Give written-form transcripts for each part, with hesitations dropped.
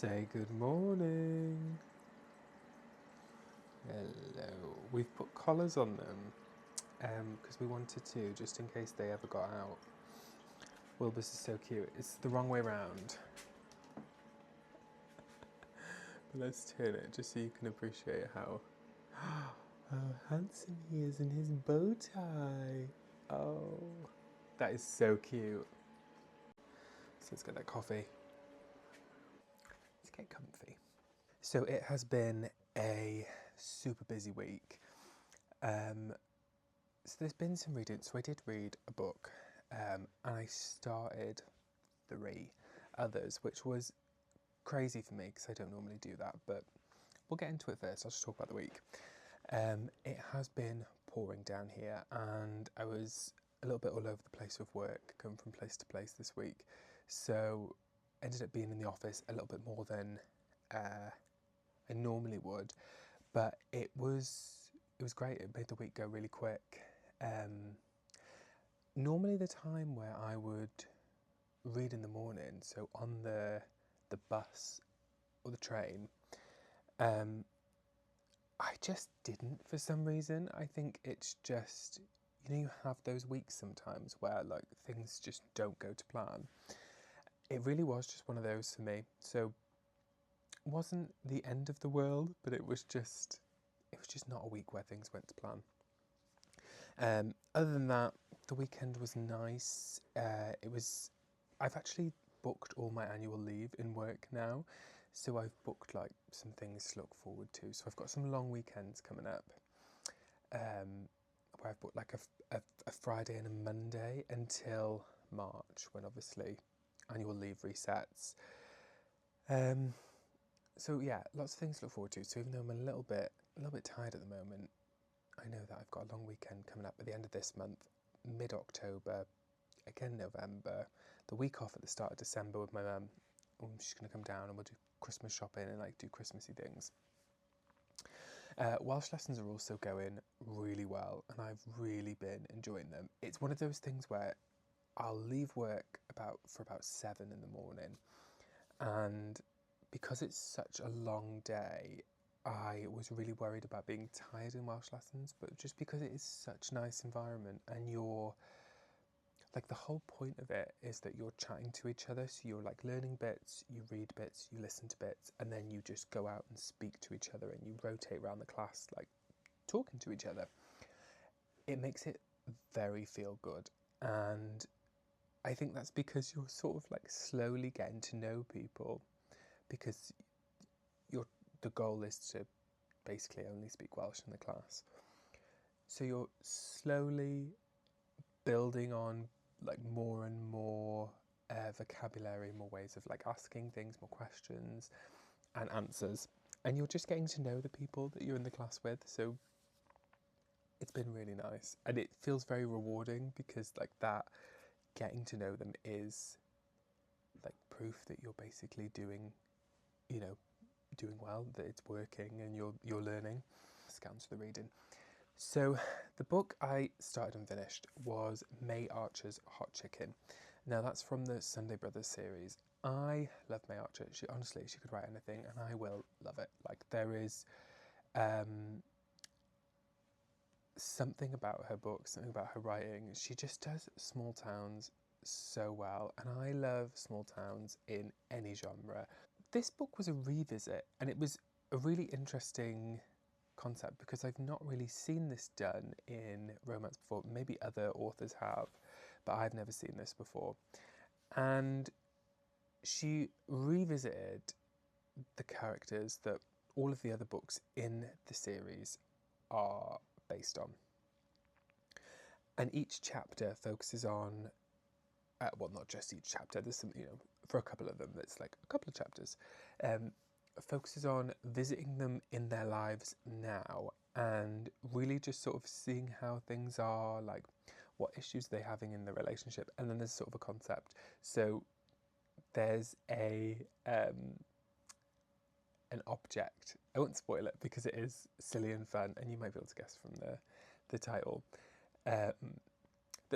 Say good morning. Hello. We've put collars on them because we wanted to, just in case they ever got out. Wilbus is so cute. It's the wrong way round. But let's turn it just so you can appreciate how handsome he is in his bow tie. Oh, that is so cute. So let's get that coffee. Let's get comfy. So it has been a super busy week. So there's been some reading. So I did read a book, and I started 3 others, which was crazy for me because I don't normally do that. But we'll get into it first. I'll just talk about the week. It has been pouring down here, and I was a little bit all over the place with work, going from place to place this week. So ended up being in the office a little bit more than I normally would, but it was great. It made the week go really quick. Normally the time where I would read in the morning, so on the bus or the train, I just didn't for some reason. I think it's just, you have those weeks sometimes where like things just don't go to plan. It really was just one of those for me. So it wasn't the end of the world, but it was just not a week where things went to plan. Other than that, the weekend was nice. I've actually booked all my annual leave in work now, so I've booked like some things to look forward to. So I've got some long weekends coming up, where I've booked like a Friday and a Monday until March, when obviously annual leave resets. So yeah, lots of things to look forward to. So even though I'm a little bit tired at the moment, I know that I've got a long weekend coming up at the end of this month, mid-October, again November, the week off at the start of December with my mum. She's going to come down and we'll do Christmas shopping and like do Christmassy things. Welsh lessons are also going really well, and I've really been enjoying them. It's one of those things where I'll leave work for about 7 in the morning, and because it's such a long day, I was really worried about being tired in Welsh lessons, but just because it is such a nice environment, and you're like, the whole point of it is that you're chatting to each other, so you're like learning bits, you read bits, you listen to bits, and then you just go out and speak to each other and you rotate around the class like talking to each other. It makes it very feel good, and I think that's because you're sort of like slowly getting to know people, because the goal is to basically only speak Welsh in the class. So you're slowly building on like more and more vocabulary, more ways of like asking things, more questions and answers, and you're just getting to know the people that you're in the class with. So it's been really nice, and it feels very rewarding, because like that getting to know them is like proof that you're basically doing well, that it's working and you're learning. Scans for the reading. So the book I started and finished was May Archer's Hot Chicken. Now that's from the Sunday Brothers series. I love May Archer. She could write anything, and I will love it. Like, there is something about her books, something about her writing. She just does small towns so well, and I love small towns in any genre. This book was a revisit, and it was a really interesting concept, because I've not really seen this done in romance before. Maybe other authors have, but I've never seen this before. And she revisited the characters that all of the other books in the series are based on. And each chapter focuses on, well, not just each chapter, there's some, for a couple of them, it's like a couple of chapters, focuses on visiting them in their lives now, and really just sort of seeing how things are, like what issues they're having in the relationship. And then there's sort of a concept. So there's an object. I won't spoil it because it is silly and fun, and you might be able to guess from the title, that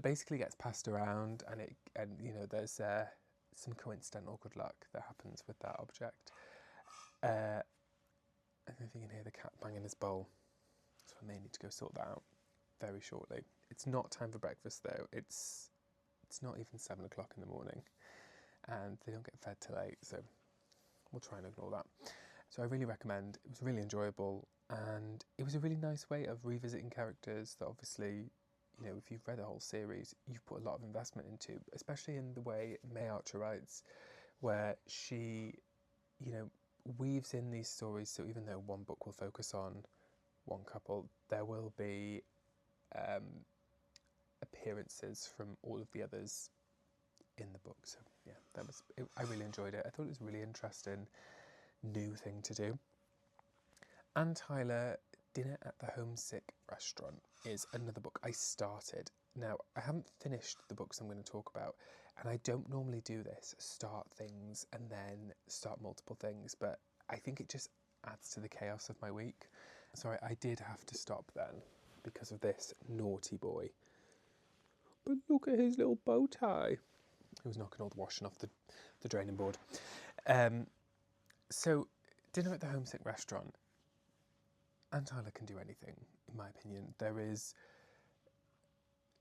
basically gets passed around, and there's some coincidental good luck that happens with that object. I don't know if you can hear the cat banging his bowl, so I may need to go sort that out very shortly. It's not time for breakfast though. It's not even 7 o'clock in the morning, and they don't get fed till 8, so we'll try and ignore that. So I really recommend. It was really enjoyable, and it was a really nice way of revisiting characters that obviously, you know, if you've read the whole series, you've put a lot of investment into, especially in the way May Archer writes, where she, you know, weaves in these stories. So even though one book will focus on one couple, there will be appearances from all of the others in the book. So yeah, I really enjoyed it. I thought it was a really interesting new thing to do. And Tyler, Dinner at the Homesick Restaurant is another book I started. Now, I haven't finished the books I'm going to talk about, and I don't normally do this, start things and then start multiple things, but I think it just adds to the chaos of my week. Sorry, I did have to stop then because of this naughty boy. But look at his little bow tie. He was knocking all the washing off the draining board. So, Dinner at the Homesick Restaurant. And Tyler can do anything, in my opinion. There is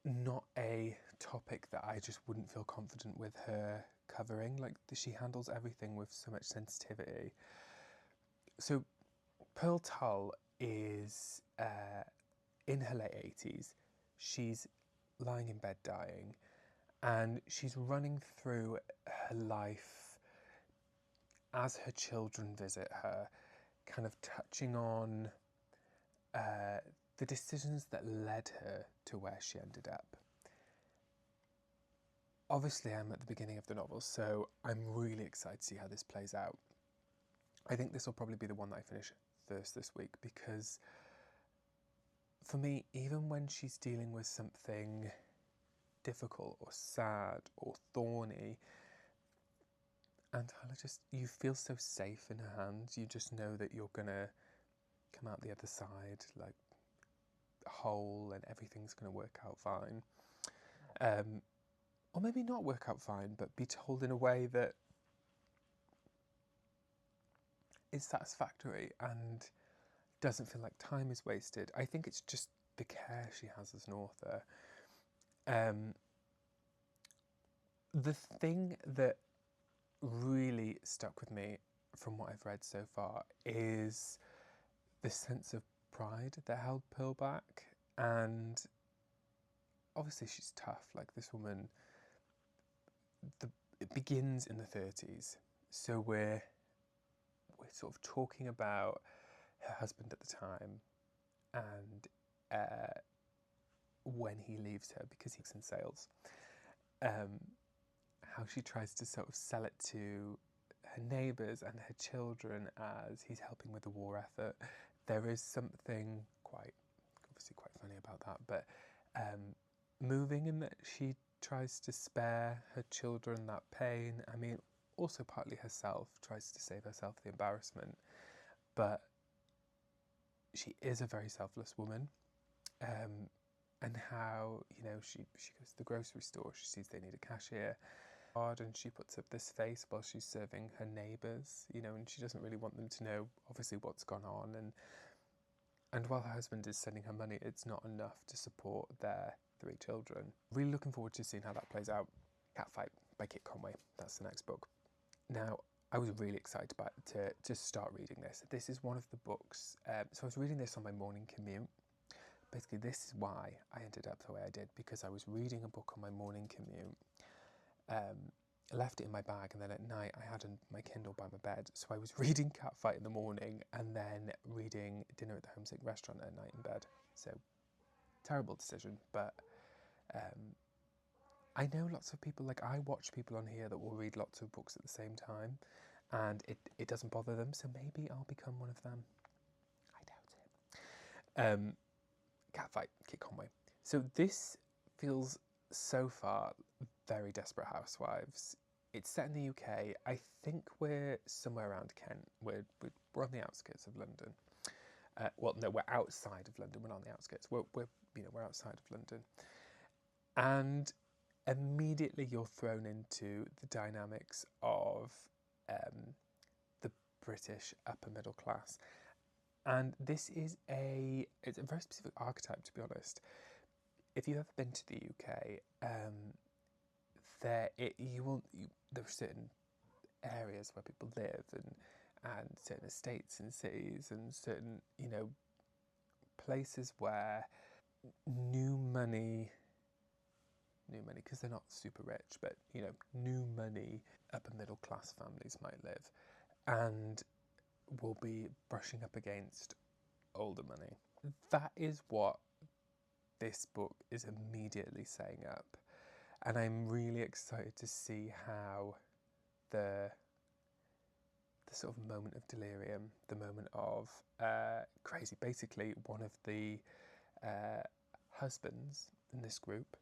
not a topic that I just wouldn't feel confident with her covering. Like, she handles everything with so much sensitivity. So, Pearl Tull is in her late 80s. She's lying in bed dying, and she's running through her life as her children visit her, kind of touching on the decisions that led her to where she ended up. Obviously, I'm at the beginning of the novel, so I'm really excited to see how this plays out. I think this will probably be the one that I finish first this week, because for me, even when she's dealing with something difficult or sad or thorny, and Tyler, just, you feel so safe in her hands. You just know that you're gonna come out the other side like whole, and everything's gonna work out fine. Or maybe not work out fine, but be told in a way that is satisfactory and doesn't feel like time is wasted. I think it's just the care she has as an author. The thing that really stuck with me from what I've read so far is the sense of pride that held Pearl back. And obviously she's tough. Like, this woman, it begins in the 30s. So we're sort of talking about her husband at the time, and when he leaves her because he's in sales. How she tries to sort of sell it to her neighbours and her children as he's helping with the war effort. There is something quite funny about that, but moving in that she tries to spare her children that pain. I mean, also partly herself, tries to save herself the embarrassment, but she is a very selfless woman. And how, you know, she goes to the grocery store, she sees they need a cashier, and she puts up this face while she's serving her neighbours, you know, and she doesn't really want them to know, obviously, what's gone on. And while her husband is sending her money, it's not enough to support their 3 children. Really looking forward to seeing how that plays out. Catfight by Kit Conway, that's the next book. Now, I was really excited to start reading this. This is one of the books, so I was reading this on my morning commute. Basically, this is why I ended up the way I did, because I was reading a book on my morning commute. I left it in my bag, and then at night I had my Kindle by my bed. So I was reading Catfight in the morning and then reading Dinner at the Homesick Restaurant at night in bed. So, terrible decision, but I know lots of people, like, I watch people on here that will read lots of books at the same time, and it doesn't bother them, so maybe I'll become one of them. I doubt it. Catfight, Kit Conway. So this feels so far very Desperate Housewives. It's set in the UK. I think we're somewhere around Kent. We're on the outskirts of London. Well, no, we're outside of London. We're not on the outskirts. We're outside of London. And immediately you're thrown into the dynamics of the British upper middle class. And this is it's a very specific archetype, to be honest. If you've ever been to the UK, there are certain areas where people live, and certain estates and cities, and certain, places where new money, because they're not super rich, but new money upper middle class families might live, and will be brushing up against older money. That is what this book is immediately setting up, and I'm really excited to see how the sort of moment of delirium, the moment of crazy. Basically, one of the husbands in this group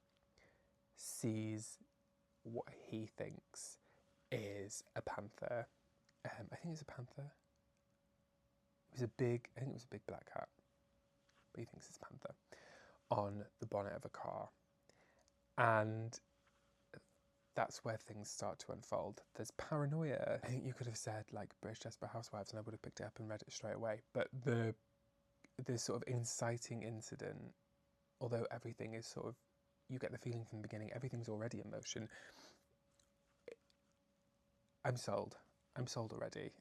sees what he thinks is a panther. I think it's a panther. I think it was a big black cat, but he thinks it's a panther on the bonnet of a car, and that's where things start to unfold. There's paranoia. I think you could have said like British Desperate Housewives and I would have picked it up and read it straight away. But the sort of inciting incident, although everything is sort of, you get the feeling from the beginning, everything's already in motion. I'm sold already.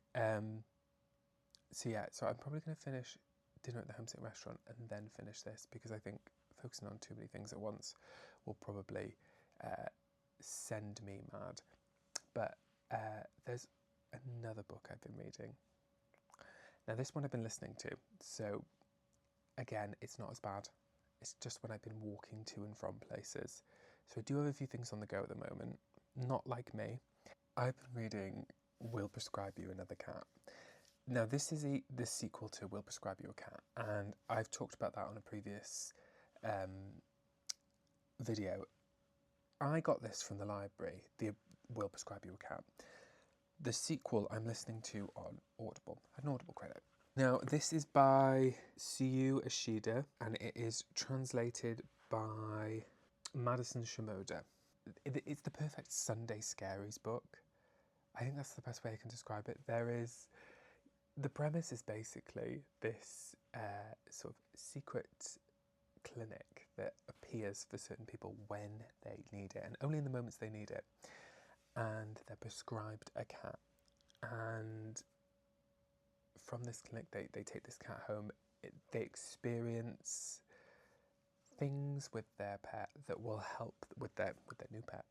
So I'm probably going to finish dinner at the Homesick restaurant and then finish this, because I think focusing on too many things at once will probably send me mad. But there's another book I've been reading. Now this one I've been listening to, so again, it's not as bad. It's just when I've been walking to and from places. So I do have a few things on the go at the moment, not like me. I've been reading Will Prescribe You Another Cat. Now this is the sequel to Will Prescribe You a Cat, and I've talked about that on a previous video. I got this from the library, the Will Prescribe You a Cat. The sequel I'm listening to on Audible. I had an Audible credit. Now, this is by Syou, Ishida, and it is translated by Madison Shimoda. It's the perfect Sunday scaries book. I think that's the best way I can describe it. The premise is basically this sort of secret clinic that appears for certain people when they need it, and only in the moments they need it. And they're prescribed a cat, and from this clinic they take this cat home. They experience things with their pet that will help with their new pet,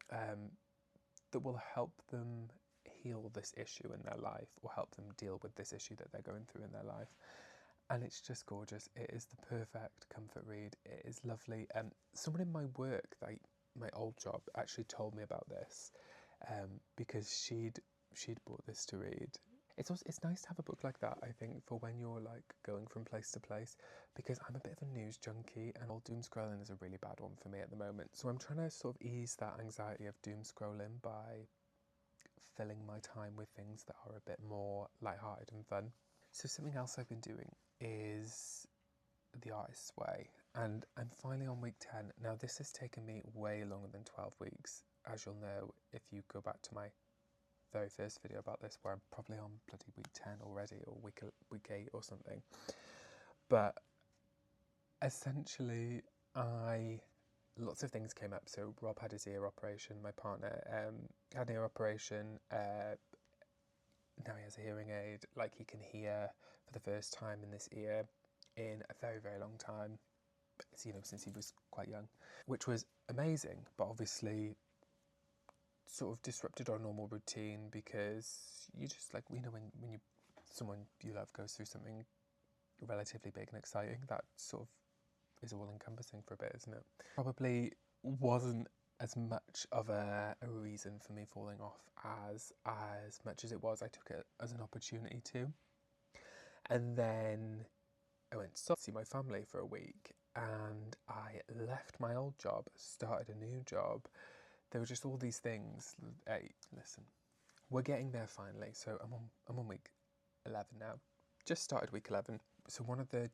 that will help them heal this issue in their life, or help them deal with this issue that they're going through in their life. And it's just gorgeous. It is the perfect comfort read. It is lovely. Someone in my work, my old job, actually told me about this, because she'd bought this to read. It's nice to have a book like that, I think, for when you're like going from place to place, because I'm a bit of a news junkie, and all doom scrolling is a really bad one for me at the moment. So I'm trying to sort of ease that anxiety of doom scrolling by filling my time with things that are a bit more lighthearted and fun. So something else I've been doing is The Artist's Way, and I'm finally on week 10. Now this has taken me way longer than 12 weeks, as you'll know if you go back to my very first video about this, where I'm probably on bloody week 10 already, or week 8 or something. But essentially lots of things came up. So Rob had his ear operation, my partner had an ear operation, now he has a hearing aid. Like, he can hear for the first time in this ear in a very, very long time, since he was quite young, which was amazing, but obviously sort of disrupted our normal routine, because you just when someone you love goes through something relatively big and exciting, that sort of is all encompassing for a bit, isn't it? Probably wasn't as much of a reason for me falling off as much as it was. I took it as an opportunity to. And then I went to see my family for a week, and I left my old job, started a new job. There were just all these things. Hey, listen, we're getting there finally. So I'm on week 11 now. Just started week 11. So one of the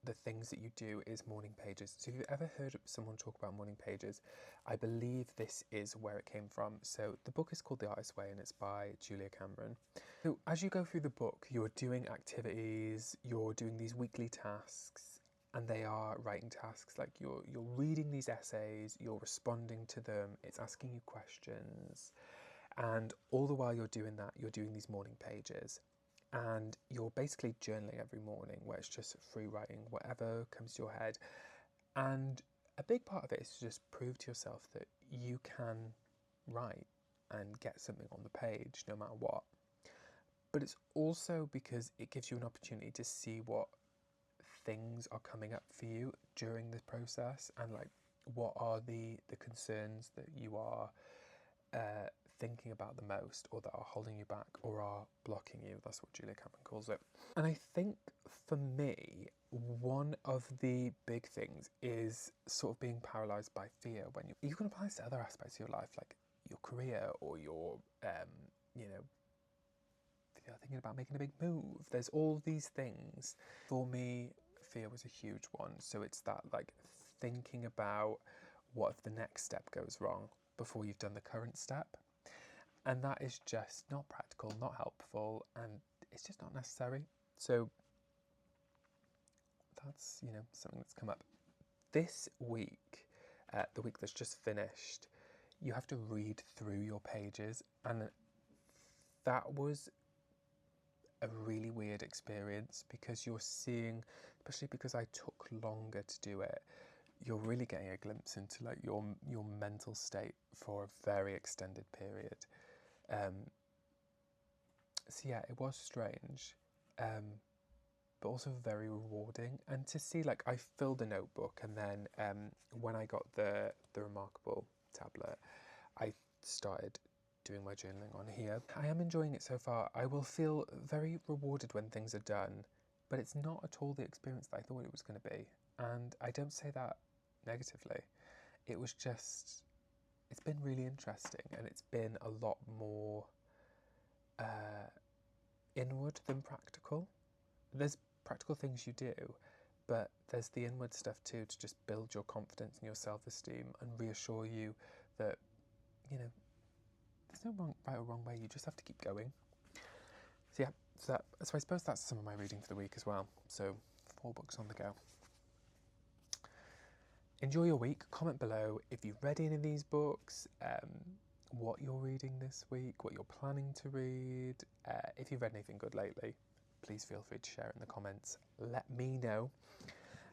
the things that you do is morning pages. So if you've ever heard someone talk about morning pages, I believe this is where it came from. So the book is called The Artist's Way and it's by Julia Cameron. So as you go through the book, you're doing activities, you're doing these weekly tasks, and they are writing tasks. Like you're reading these essays, you're responding to them, it's asking you questions, and all the while you're doing that, you're doing these morning pages. And you're basically journaling every morning, where it's just free writing, whatever comes to your head. And a big part of it is to just prove to yourself that you can write and get something on the page no matter what. But it's also because it gives you an opportunity to see what things are coming up for you during the process, and like what are the concerns that you are thinking about the most, or that are holding you back or are blocking you. That's what Julia Cameron calls it. And I think for me, one of the big things is sort of being paralysed by fear. When you can apply this to other aspects of your life, like your career or your, you know, if you're thinking about making a big move. There's all these things. For me, fear was a huge one. So it's that like thinking about what if the next step goes wrong before you've done the current step. And that is just not practical, not helpful, and it's just not necessary. So that's, you know, something that's come up. This week, the week that's just finished, you have to read through your pages, and that was a really weird experience, because you're seeing, especially because I took longer to do it, you're really getting a glimpse into like your mental state for a very extended period. So yeah, it was strange, but also very rewarding. And to see, like, I filled a notebook, and then when I got the Remarkable tablet, I started doing my journaling on here. I am enjoying it so far. I will feel very rewarded when things are done, but it's not at all the experience that I thought it was going to be. And I don't say that negatively. It was just, it's been really interesting, and it's been a lot more inward than practical. There's practical things you do, but there's the inward stuff too, to just build your confidence and your self-esteem and reassure you that, you know, there's no right or wrong way, you just have to keep going. So yeah, so I suppose that's some of my reading for the week as well. So 4 books on the go. Enjoy your week. Comment below if you've read any of these books, what you're reading this week, what you're planning to read. If you've read anything good lately, please feel free to share it in the comments. Let me know.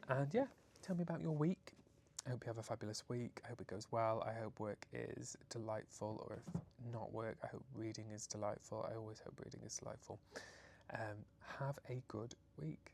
And yeah, tell me about your week. I hope you have a fabulous week. I hope it goes well. I hope work is delightful, or if not work, I hope reading is delightful. I always hope reading is delightful. Have a good week.